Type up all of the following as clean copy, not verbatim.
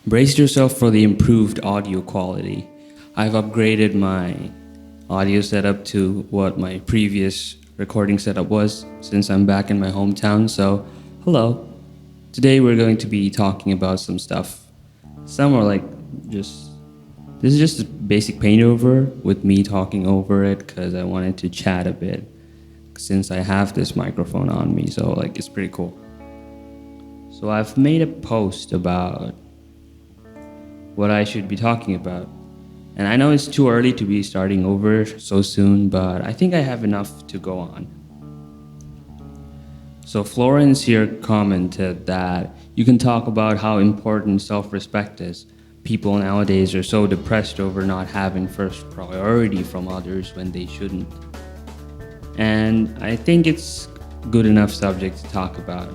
Brace yourself for the improved audio quality. I've upgraded my audio setup to what my previous recording setup was since I'm back in my hometown. So, hello. Today we're going to be talking about some stuff. Some are like just this is just a basic paint over with me talking over it because I wanted to chat a bit since I have this microphone on me. So like it's pretty cool. So I've made a post about what I should be talking about. And I know it's too early to be starting over so soon, but I think I have enough to go on. So Florence here commented that you can talk about how important self-respect is. People nowadays are so depressed over not having first priority from others when they shouldn't. And I think it's good enough subject to talk about.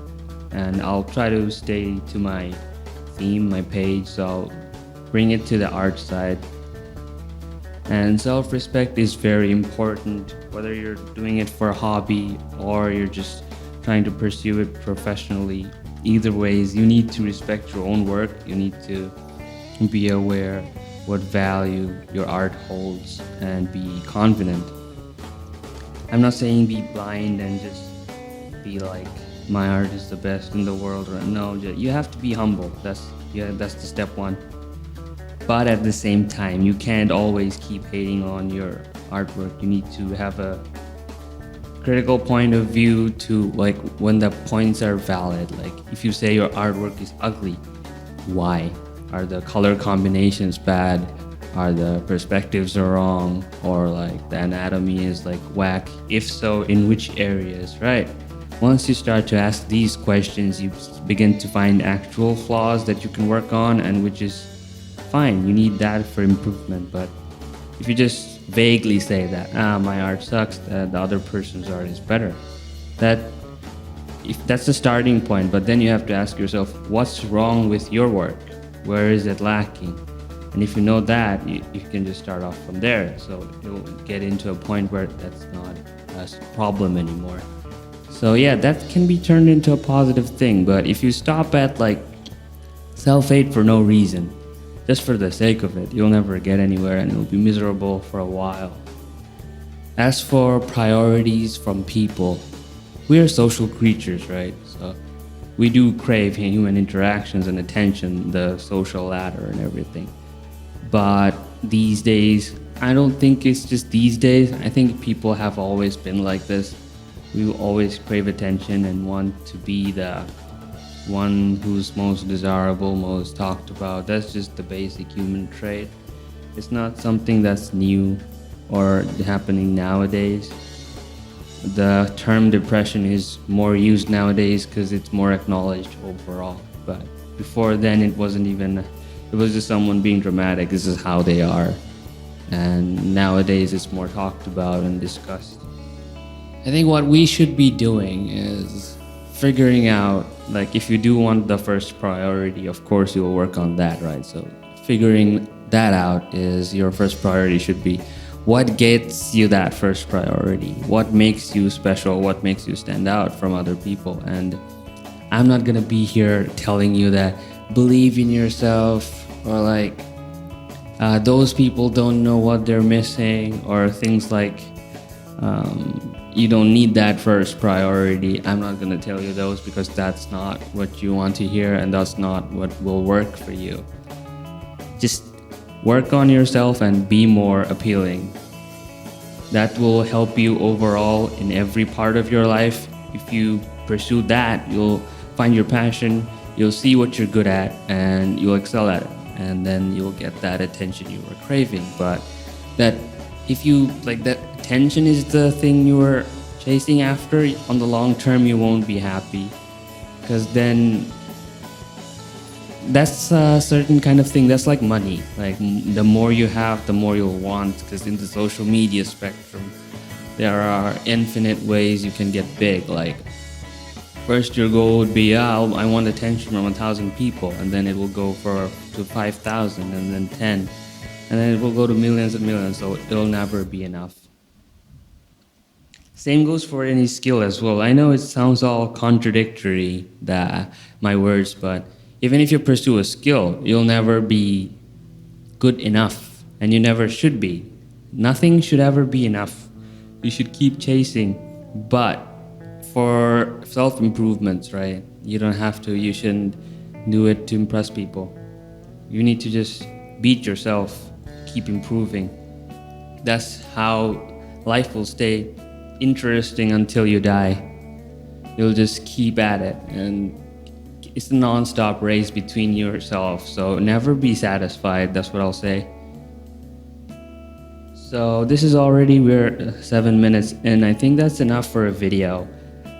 And I'll try to stay to my theme, my page, so I'll bring it to the art side. And self-respect is very important, whether you're doing it for a hobby or you're just trying to pursue it professionally. Either ways, you need to respect your own work. You need to be aware what value your art holds and be confident. I'm not saying be blind and just be like, my art is the best in the world. Or no, you have to be humble. That's the step one. But at the same time, you can't always keep hating on your artwork. You need to have a critical point of view to like when the points are valid. Like if you say your artwork is ugly, why? Are the color combinations bad? Are the perspectives are wrong? Or like the anatomy is like whack? If so, in which areas, right? Once you start to ask these questions, you begin to find actual flaws that you can work on, and which is fine. You need that for improvement. But if you just vaguely say that my art sucks, the other person's art is better, if that's the starting point. But then you have to ask yourself, what's wrong with your work? Where is it lacking? And if you know that, you can just start off from there. So you'll get into a point where that's not a problem anymore. So yeah, that can be turned into a positive thing. But if you stop at like self-hate for no reason, just for the sake of it, you'll never get anywhere and you'll be miserable for a while. As for priorities from people, we are social creatures, right? So we do crave human interactions and attention, the social ladder and everything. But these days, I don't think it's just these days. I think people have always been like this. We always crave attention and want to be the one who's most desirable, most talked about. That's just the basic human trait. It's not something that's new or happening nowadays. The term depression is more used nowadays because it's more acknowledged overall. But before then, it was just someone being dramatic. This is how they are. And nowadays, it's more talked about and discussed. I think what we should be doing is figuring out, like, if you do want the first priority, of course you will work on that, right? So figuring that out is your first priority should be what gets you that first priority, what makes you special, what makes you stand out from other people. And I'm not gonna be here telling you that believe in yourself, or like those people don't know what they're missing, or things like you don't need that first priority. I'm not going to tell you those because that's not what you want to hear and that's not what will work for you. Just work on yourself and be more appealing. That will help you overall in every part of your life. If you pursue that, you'll find your passion, you'll see what you're good at, and you'll excel at it. And then you'll get that attention you were craving. But that if you like that attention is the thing you were chasing after, on the long term you won't be happy, because then that's a certain kind of thing. That's like money. Like the more you have, the more you'll want, because in the social media spectrum there are infinite ways you can get big. Like first your goal would be I want attention from 1,000 people, and then it will go to 5,000, and then 10, and then it will go to millions and millions. So it'll never be enough. Same goes for any skill as well. I know it sounds all contradictory, my words, but Even if you pursue a skill, you'll never be good enough, and you never should be. Nothing should ever be enough. You should keep chasing, but for self-improvements, right? You don't have to, you shouldn't do it to impress people. You need to just beat yourself, keep improving. That's how life will stay interesting until you die. You'll just keep at it, and it's a non-stop race between yourself. So never be satisfied. That's what I'll say. So this is already, we're 7 minutes in. I think that's enough for a video.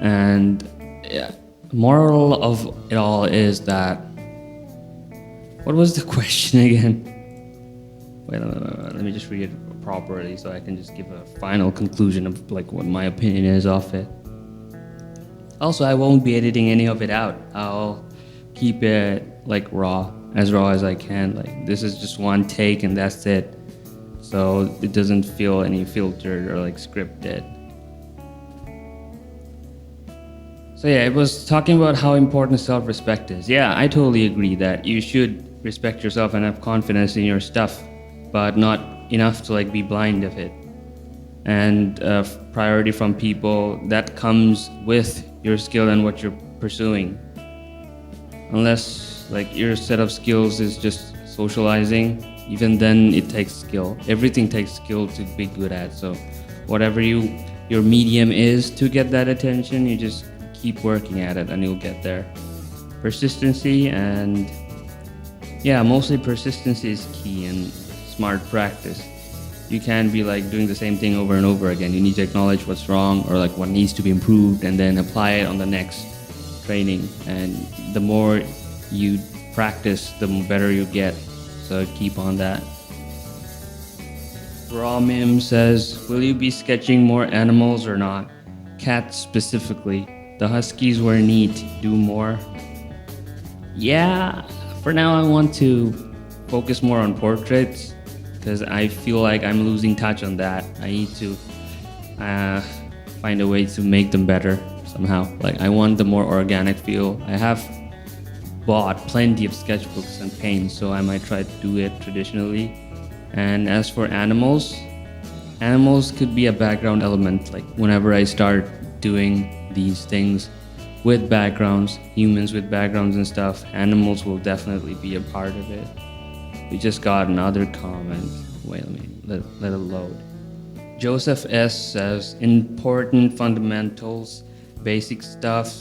And yeah, moral of it all is that, what was the question again? Wait, let me just read it properly so I can just give a final conclusion of like what my opinion is of it. Also, I won't be editing any of it out. I'll keep it like raw as I can. Like, this is just one take and that's it. So it doesn't feel any filtered or like scripted. So yeah, it was talking about how important self-respect is. Yeah, I totally agree that you should respect yourself and have confidence in your stuff, but not enough to like be blind of it. And priority from people, that comes with your skill and what you're pursuing. Unless like your set of skills is just socializing, even then it takes skill. Everything takes skill to be good at. So whatever your medium is to get that attention, you just keep working at it and you'll get there. Persistency, and yeah, mostly persistency is key, and smart practice. You can't be like doing the same thing over and over again. You need to acknowledge what's wrong or like what needs to be improved, and then apply it on the next training. And the more you practice, the better you get. So keep on that. Raw Mim says, will you be sketching more animals or not? Cats specifically. The Huskies were neat. Do more. Yeah, for now I want to focus more on portraits, because I feel like I'm losing touch on that. I need to find a way to make them better somehow. Like, I want the more organic feel. I have bought plenty of sketchbooks and paints, so I might try to do it traditionally. And as for animals could be a background element. Like, whenever I start doing these things with backgrounds, humans with backgrounds and stuff, animals will definitely be a part of it. We just got another comment. Wait, let it load. Joseph S. says, important fundamentals, basic stuff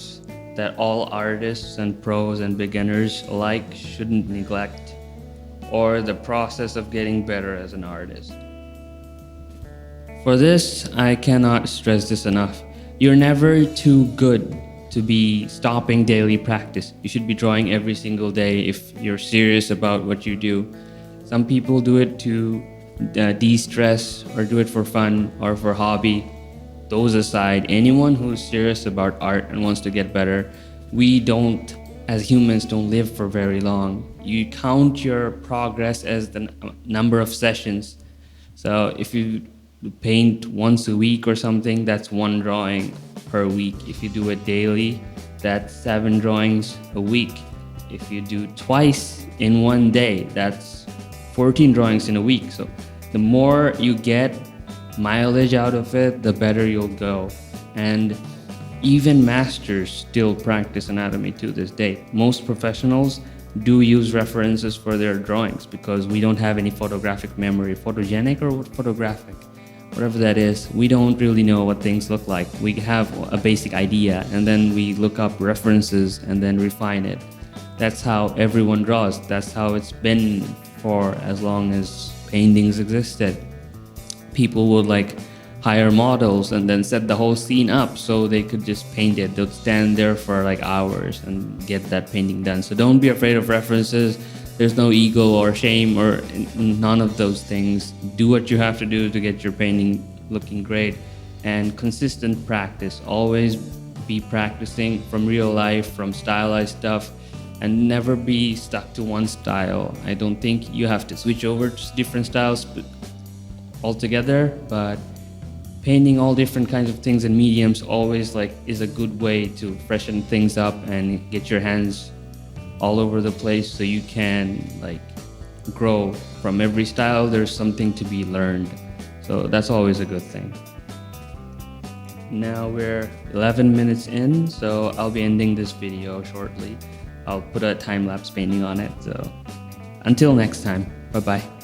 that all artists and pros and beginners alike shouldn't neglect, or the process of getting better as an artist. For this, I cannot stress this enough. You're never too good to be stopping daily practice. You should be drawing every single day if you're serious about what you do. Some people do it to de-stress, or do it for fun or for hobby. Those aside, anyone who's serious about art and wants to get better, we don't, as humans, don't live for very long. You count your progress as the number of sessions. So if you paint once a week or something, that's one drawing per week. If you do it daily, that's 7 drawings a week. If you do twice in one day, that's 14 drawings in a week. So the more you get mileage out of it, the better you'll go. And even masters still practice anatomy to this day. Most professionals do use references for their drawings because we don't have any photographic memory. Photogenic or photographic? Whatever that is, we don't really know what things look like. We have a basic idea and then we look up references and then refine it. That's how everyone draws. That's how it's been for as long as paintings existed. People would like hire models and then set the whole scene up so they could just paint it. They'd stand there for like hours and get that painting done. So don't be afraid of references. There's no ego or shame or none of those things. Do what you have to do to get your painting looking great. And consistent practice. Always be practicing from real life, from stylized stuff, and never be stuck to one style. I don't think you have to switch over to different styles altogether, but painting all different kinds of things and mediums always like is a good way to freshen things up and get your hands all over the place, so you can like grow from every style. There's something to be learned, so that's always a good thing. Now we're 11 minutes in, so I'll be ending this video shortly. I'll put a time-lapse painting on it. So until next time, bye bye.